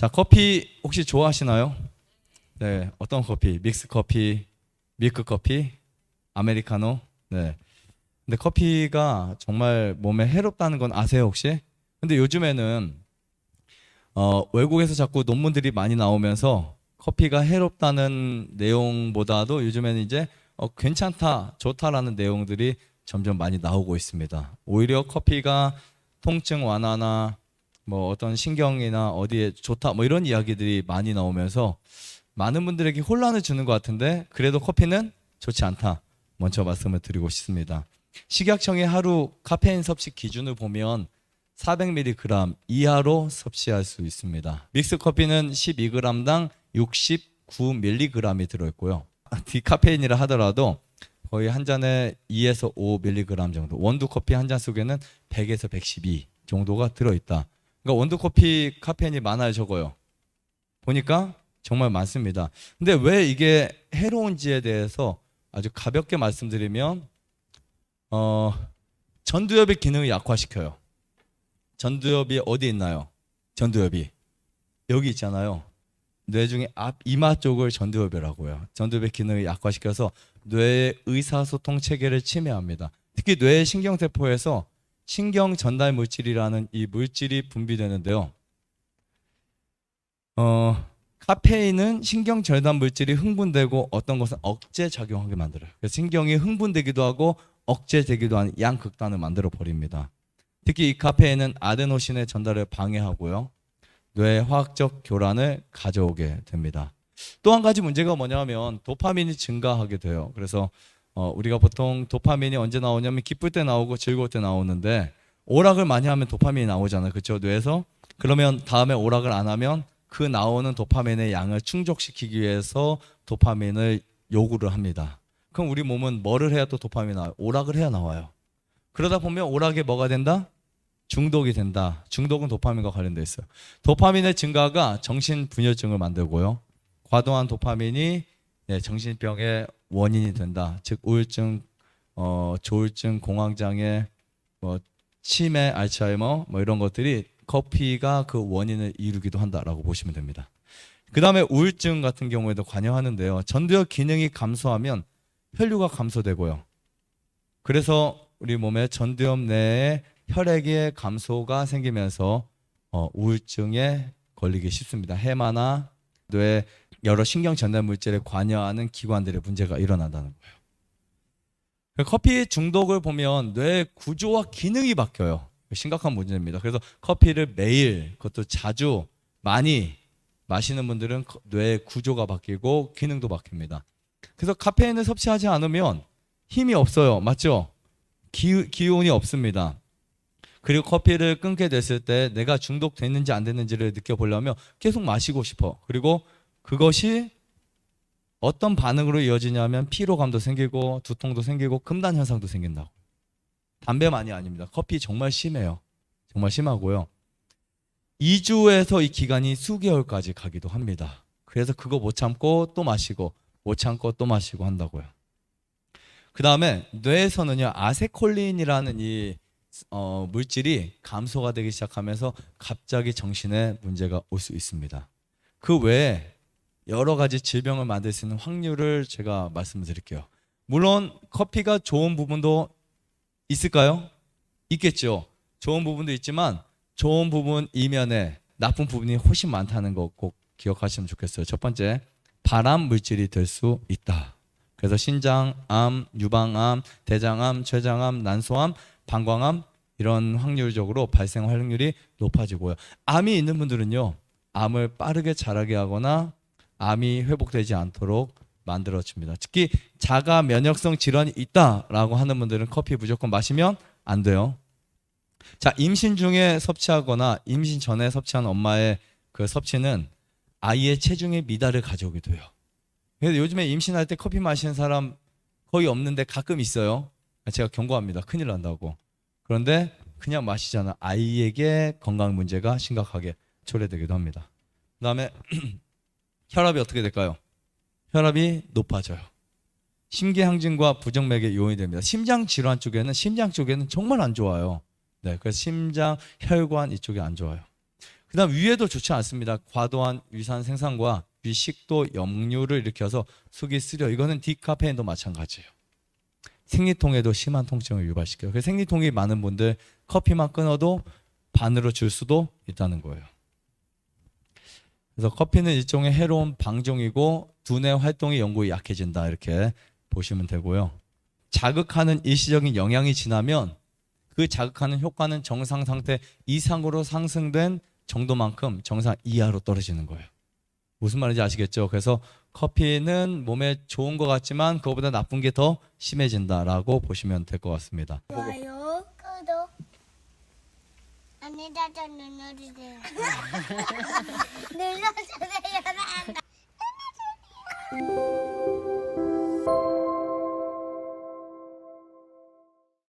자, 커피 혹시 좋아하시나요? 네, 어떤 커피? 믹스 커피, 밀크 커피, 아메리카노? 네. 근데 커피가 정말 몸에 해롭다는 건 아세요, 혹시? 근데 요즘에는 외국에서 자꾸 논문들이 많이 나오면서 커피가 해롭다는 내용보다도 요즘에는 이제 괜찮다, 좋다라는 내용들이 점점 많이 나오고 있습니다. 오히려 커피가 통증 완화나 뭐 어떤 신경이나 어디에 좋다 뭐 이런 이야기들이 많이 나오면서 많은 분들에게 혼란을 주는 것 같은데 그래도 커피는 좋지 않다. 먼저 말씀을 드리고 싶습니다. 식약청의 하루 카페인 섭취 기준을 보면 400mg 이하로 섭취할 수 있습니다. 믹스 커피는 12g당 69mg이 들어있고요. 디카페인이라 하더라도 거의 한 잔에 2에서 5mg 정도. 원두 커피 한 잔 속에는 100에서 112 정도가 들어있다. 그러니까 원두 커피 카페인이 많아요, 적어요? 보니까 정말 많습니다. 근데 왜 이게 해로운지에 대해서 아주 가볍게 말씀드리면 전두엽의 기능을 약화시켜요. 전두엽이 어디 있나요? 전두엽이 여기 있잖아요. 뇌 중에 앞 이마 쪽을 전두엽이라고요. 전두엽의 기능을 약화시켜서 뇌의 의사소통 체계를 침해합니다. 특히 뇌의 신경세포에서 신경 전달 물질이라는 이 물질이 분비되는데요. 카페인은 신경 전달 물질이 흥분되고 어떤 것은 억제 작용하게 만들어요. 그래서 신경이 흥분되기도 하고 억제되기도 하는 양극단을 만들어 버립니다. 특히 이 카페인은 아데노신의 전달을 방해하고요. 뇌 화학적 교란을 가져오게 됩니다. 또 한 가지 문제가 뭐냐면 도파민이 증가하게 돼요. 그래서 우리가 보통 도파민이 언제 나오냐면 기쁠 때 나오고 즐거울 때 나오는데 오락을 많이 하면 도파민이 나오잖아요. 그렇죠? 뇌에서. 그러면 다음에 오락을 안 하면 그 나오는 도파민의 양을 충족시키기 위해서 도파민을 요구를 합니다. 그럼 우리 몸은 뭐를 해야 또 도파민이 나와요? 오락을 해야 나와요. 그러다 보면 오락에 뭐가 된다? 중독이 된다. 중독은 도파민과 관련되어 있어요. 도파민의 증가가 정신분열증을 만들고요. 과도한 도파민이 정신병의 원인이 된다. 즉 우울증, 조울증, 공황장애, 뭐 치매, 알츠하이머 뭐 이런 것들이 커피가 그 원인을 이루기도 한다라고 보시면 됩니다. 그 다음에 우울증 같은 경우에도 관여하는데요. 전두엽 기능이 감소하면 혈류가 감소되고요. 그래서 우리 몸의 전두엽 내에 혈액의 감소가 생기면서 우울증에 걸리기 쉽습니다. 해마나 뇌 여러 신경 전달 물질에 관여하는 기관들의 문제가 일어난다는 거예요. 커피 중독을 보면 뇌 구조와 기능이 바뀌어요. 심각한 문제입니다. 그래서 커피를 매일 그것도 자주 많이 마시는 분들은 뇌 구조가 바뀌고 기능도 바뀝니다. 그래서 카페인을 섭취하지 않으면 힘이 없어요. 맞죠? 기운이 없습니다. 그리고 커피를 끊게 됐을 때 내가 중독됐는지 안 됐는지를 느껴보려면 계속 마시고 싶어. 그리고 그것이 어떤 반응으로 이어지냐면 피로감도 생기고 두통도 생기고 금단 현상도 생긴다고. 담배만이 아닙니다. 커피 정말 심해요. 정말 심하고요. 2주에서 이 기간이 수개월까지 가기도 합니다. 그래서 그거 못 참고 또 마시고 못 참고 또 마시고 한다고요. 그 다음에 뇌에서는요 아세콜린이라는 이 물질이 감소가 되기 시작하면서 갑자기 정신에 문제가 올 수 있습니다. 그 외에 여러 가지 질병을 만들 수 있는 확률을 제가 말씀드릴게요. 물론 커피가 좋은 부분도 있을까요? 있겠죠. 좋은 부분도 있지만 좋은 부분 이면에 나쁜 부분이 훨씬 많다는 거 꼭 기억하시면 좋겠어요. 첫 번째, 발암 물질이 될 수 있다. 그래서 신장암, 유방암, 대장암, 췌장암, 난소암, 방광암 이런 확률적으로 발생 확률이 높아지고요. 암이 있는 분들은요. 암을 빠르게 자라게 하거나 암이 회복되지 않도록 만들어줍니다. 특히 자가 면역성 질환이 있다라고 하는 분들은 커피 무조건 마시면 안 돼요. 자, 임신 중에 섭취하거나 임신 전에 섭취한 엄마의 그 섭취는 아이의 체중에 미달을 가져오기도 해요. 그래서 요즘에 임신할 때 커피 마시는 사람 거의 없는데 가끔 있어요. 제가 경고합니다. 큰일 난다고. 그런데 그냥 마시잖아. 아이에게 건강 문제가 심각하게 초래되기도 합니다. 그 다음에 혈압이 어떻게 될까요? 혈압이 높아져요. 심계항진과 부정맥의 요인이 됩니다. 심장 질환 쪽에는 정말 안 좋아요. 네, 그래서 심장, 혈관 이쪽이 안 좋아요. 그다음 위에도 좋지 않습니다. 과도한 위산 생산과 위식도 역류를 일으켜서 속이 쓰려. 이거는 디카페인도 마찬가지예요. 생리통에도 심한 통증을 유발시켜요. 그래서 생리통이 많은 분들 커피만 끊어도 반으로 줄 수도 있다는 거예요. 그래서 커피는 일종의 해로운 방종이고 두뇌 활동이 영구히 약해진다 이렇게 보시면 되고요. 자극하는 일시적인 영향이 지나면 그 자극하는 효과는 정상 상태 이상으로 상승된 정도만큼 정상 이하로 떨어지는 거예요. 무슨 말인지 아시겠죠? 그래서 커피는 몸에 좋은 것 같지만 그거보다 나쁜 게 더 심해진다라고 보시면 될 것 같습니다. 좋아요, 구독, 안내자전 눌러주세요. 눌러.